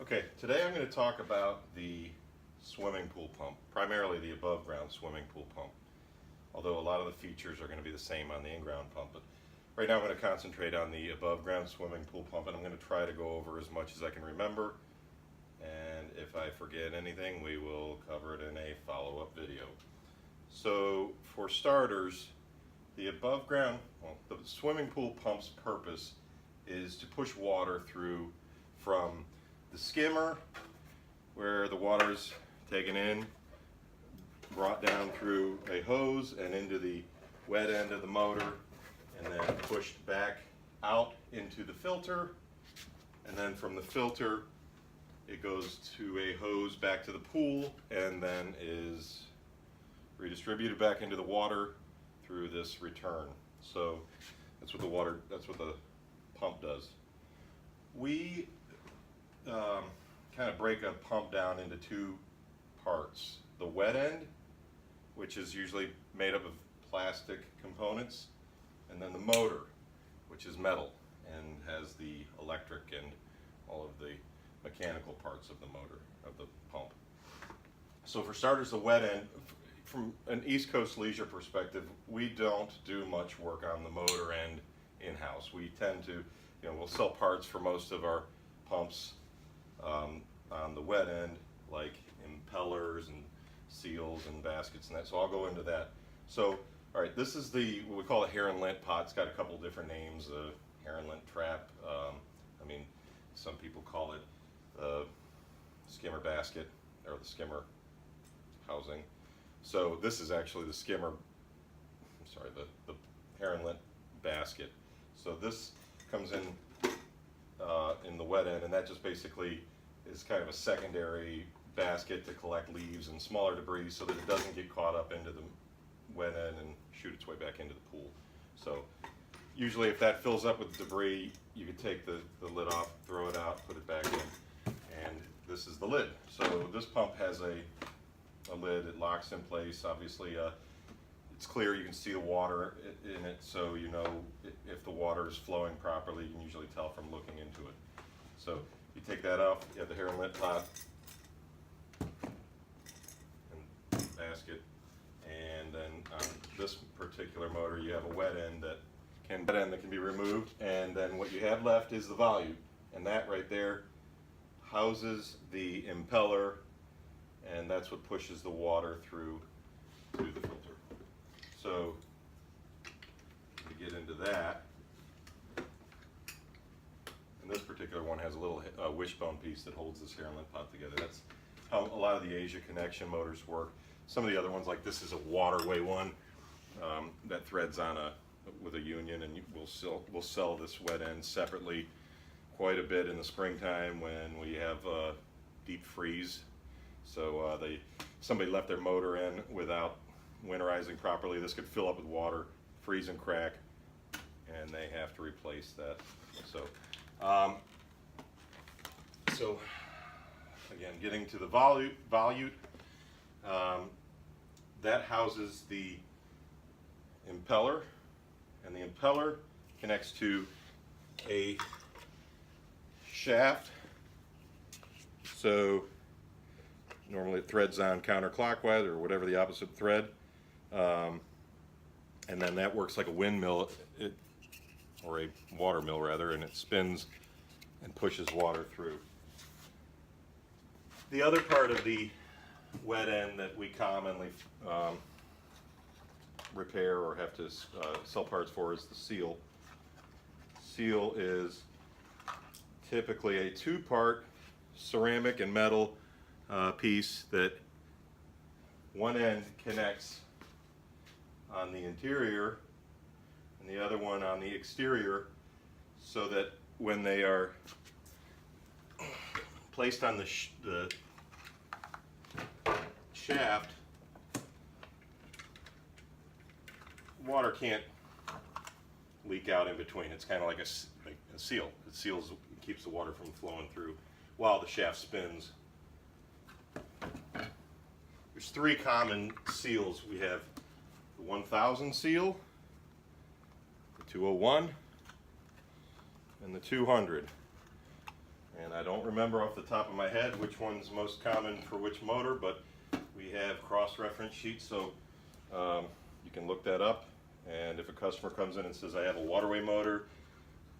Okay, today I'm going to talk about the swimming pool pump, primarily the above ground swimming pool pump. Although a lot of the features are going to be the same on the in-ground pump, but right now I'm going to concentrate on the above ground swimming pool pump, and I'm going to try to go over as much as I can remember, and if I forget anything we will cover it in a follow-up video. So for starters, the above ground, the swimming pool pump's purpose is to push water through from the skimmer, where the water is taken in, brought down through a hose and into the wet end of the motor, and then pushed back out into the filter, and then from the filter it goes to a hose back to the pool and then is redistributed back into the water through this return. So that's what the pump does. We kind of break a pump down into two parts. The wet end, which is usually made up of plastic components, and then the motor, which is metal and has the electric and all of the mechanical parts of the motor, of the pump. So for starters, the wet end, from an East Coast leisure perspective, we don't do much work on the motor end in-house. We tend to, we'll sell parts for most of our pumps on the wet end, like impellers and seals and baskets and that. So I'll go into that. So, all right, this is what we call a hair and lint pot. It's got a couple different names, hair and lint trap. Some people call it skimmer basket or the skimmer housing. So this is actually the the hair and lint basket. So this comes in the wet end, and that just basically is kind of a secondary basket to collect leaves and smaller debris so that it doesn't get caught up into the wet end and shoot its way back into the pool. So usually if that fills up with debris, you could take the lid off, throw it out, put it back in, and this is the lid. So this pump has a lid. It locks in place. Obviously it's clear, you can see the water in it, so you know if the water is flowing properly. You can usually tell from looking into it. So you take that off, you have the hair and lint pot and basket, and then on this particular motor you have a wet end that can be removed, and then what you have left is the volute, and that right there houses the impeller, and that's what pushes the water through to the filter. So to get into that, and this particular one has a little wishbone piece that holds this hair and lint pot together. That's how a lot of the Asia connection motors work. Some of the other ones, like this, is a waterway one that threads on with a union, and we'll sell this wet end separately quite a bit in the springtime when we have deep freeze. So somebody left their motor in without winterizing properly. This could fill up with water, freeze and crack, and they have to replace that. So again, getting to the volute, that houses the impeller, and the impeller connects to a shaft. So normally it threads on counterclockwise or whatever the opposite thread, and then that works like a windmill, or a water mill rather, and it spins and pushes water through. The other part of the wet end that we commonly repair or have to sell parts for is the seal. Seal is typically a two-part ceramic and metal piece that one end connects on the interior and the other one on the exterior, so that when they are placed on the shaft, water can't leak out in between. It's kind of like a seal. It keeps the water from flowing through while the shaft spins. There's three common seals. We have the 1000 seal, the 201, and the 200. And I don't remember off the top of my head which one's most common for which motor, but we have cross-reference sheets, so you can look that up. And if a customer comes in and says, I have a waterway motor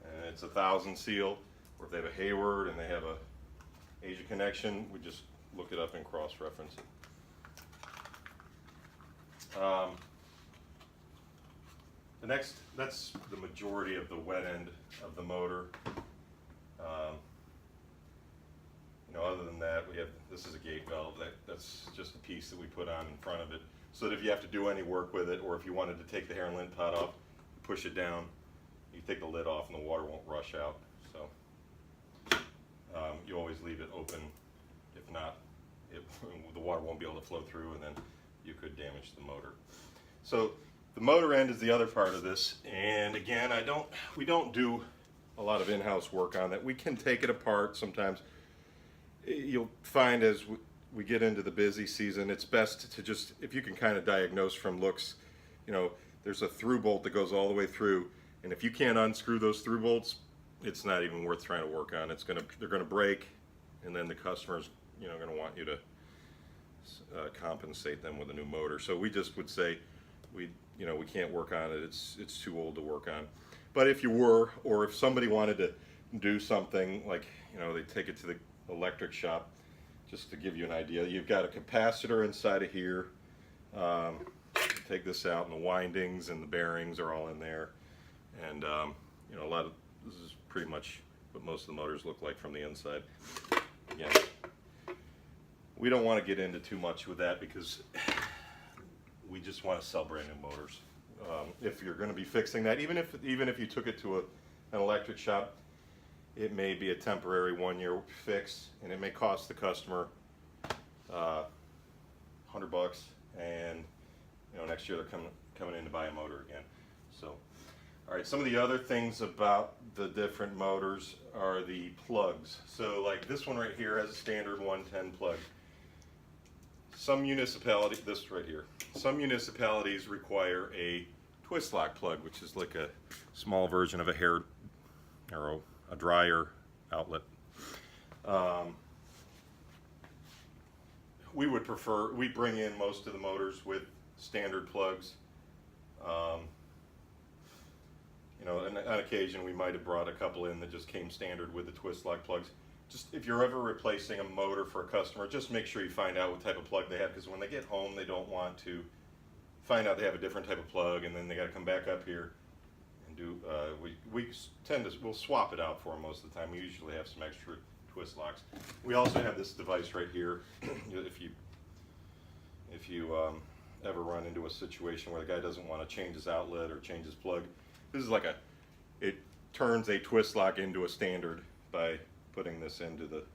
and it's 1,000 seal, or if they have a Hayward and they have a Asia connection, we just look it up and cross-reference it. That's the majority of the wet end of the motor. You know, other than that, this is a gate valve. That's just a piece that we put on in front of it, so that if you have to do any work with it, or if you wanted to take the hair and lint pot off, you push it down, you take the lid off, and the water won't rush out. So you always leave it open. If not, the water won't be able to flow through, and then you could damage the motor. So the motor end is the other part of this, and again, we don't do a lot of in-house work on that. We can take it apart sometimes. You'll find as we get into the busy season, it's best to just, if you can kind of diagnose from looks, you know, there's a through bolt that goes all the way through, and if you can't unscrew those through bolts, it's not even worth trying to work on. They're gonna break, and then the customer's, you know, gonna want you to compensate them with a new motor. So we just would say, we can't work on it. It's too old to work on. But if you were, or if somebody wanted to do something like, you know, they take it to the electric shop, just to give you an idea, you've got a capacitor inside of here. Take this out, and the windings and the bearings are all in there. And you know, this is pretty much what most of the motors look like from the inside. Again, we don't want to get into too much with that because we just want to sell brand new motors. If you're going to be fixing that, even if you took it to an electric shop, it may be a temporary 1-year fix, and it may cost the customer $100, and you know, next year they're coming in to buy a motor again. So, all right, some of the other things about the different motors are the plugs. So like this one right here has a standard 110 plug. Some municipalities, this right here, some municipalities require a twist lock plug, which is like a small version of a hair or a dryer outlet. We would prefer, we bring in most of the motors with standard plugs. You know, and on occasion we might have brought a couple in that just came standard with the twist lock plugs. Just if you're ever replacing a motor for a customer, just make sure you find out what type of plug they have, because when they get home they don't want to find out they have a different type of plug, and then they got to come back up here and do. We'll swap it out for them most of the time. We usually have some extra twist locks. We also have this device right here. If you ever run into a situation where the guy doesn't want to change his outlet or change his plug, this is like it turns a twist lock into a standard by putting this into that,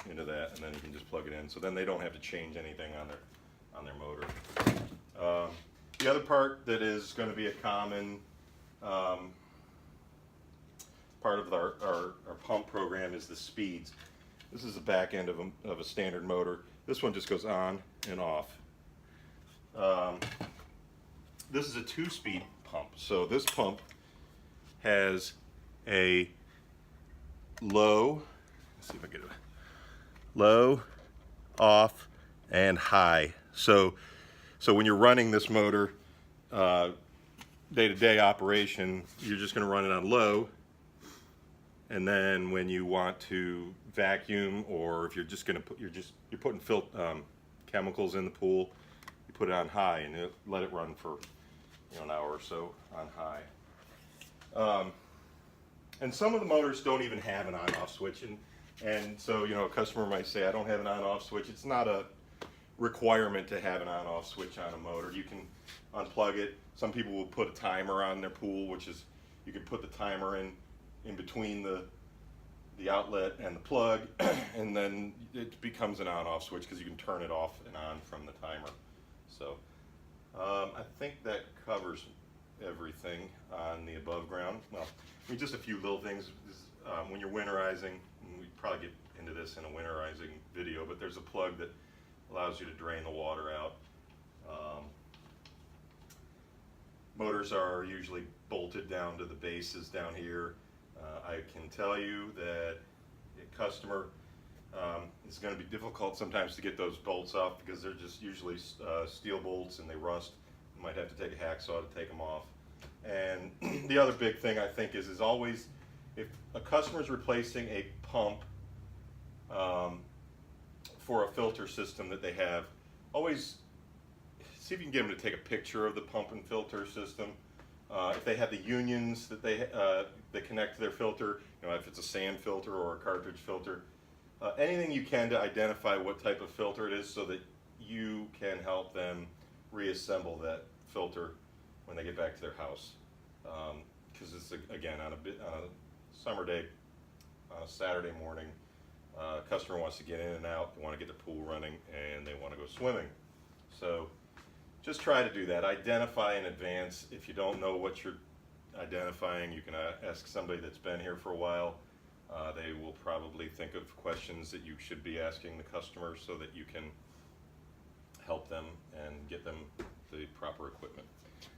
and then you can just plug it in. So then they don't have to change anything on their motor. The other part that is going to be a common part of our pump program is the speeds. This is the back end of a standard motor. This one just goes on and off. This is a 2-speed pump. So this pump has a low, let's see if I get it, low, off, and high. So when you're running this motor day-to-day operation, you're just going to run it on low, and then when you want to vacuum, or if you're just going to put, you're putting chemicals in the pool, you put it on high and let it run for an hour or so on high. And some of the motors don't even have an on-off switch, and so a customer might say, I don't have an on-off switch. It's not a requirement to have an on-off switch on a motor. You can unplug it. Some people will put a timer on their pool, which is, you can put the timer in between the outlet and the plug, and then it becomes an on-off switch because you can turn it off and on from the timer. So I think that covers everything on the above ground. Well, just a few little things. When you're winterizing, and we probably get into this in a winterizing video, but there's a plug that allows you to drain the water out. Motors are usually bolted down to the bases down here. I can tell you that a customer, it's going to be difficult sometimes to get those bolts off because they're just usually steel bolts and they rust. You might have to take a hacksaw to take them off. And the other big thing I think is always, if a customer is replacing a pump for a filter system that they have, always see if you can get them to take a picture of the pump and filter system. If they have the unions that they connect to their filter, you know, if it's a sand filter or a cartridge filter, anything you can to identify what type of filter it is so that you can help them reassemble that filter when they get back to their house. Because it's, again, on a summer day, on a Saturday morning, a customer wants to get in and out, they want to get the pool running, and they want to go swimming. So just try to do that. Identify in advance. If you don't know what you're identifying, you can ask somebody that's been here for a while. They will probably think of questions that you should be asking the customer so that you can help them and get them the proper equipment.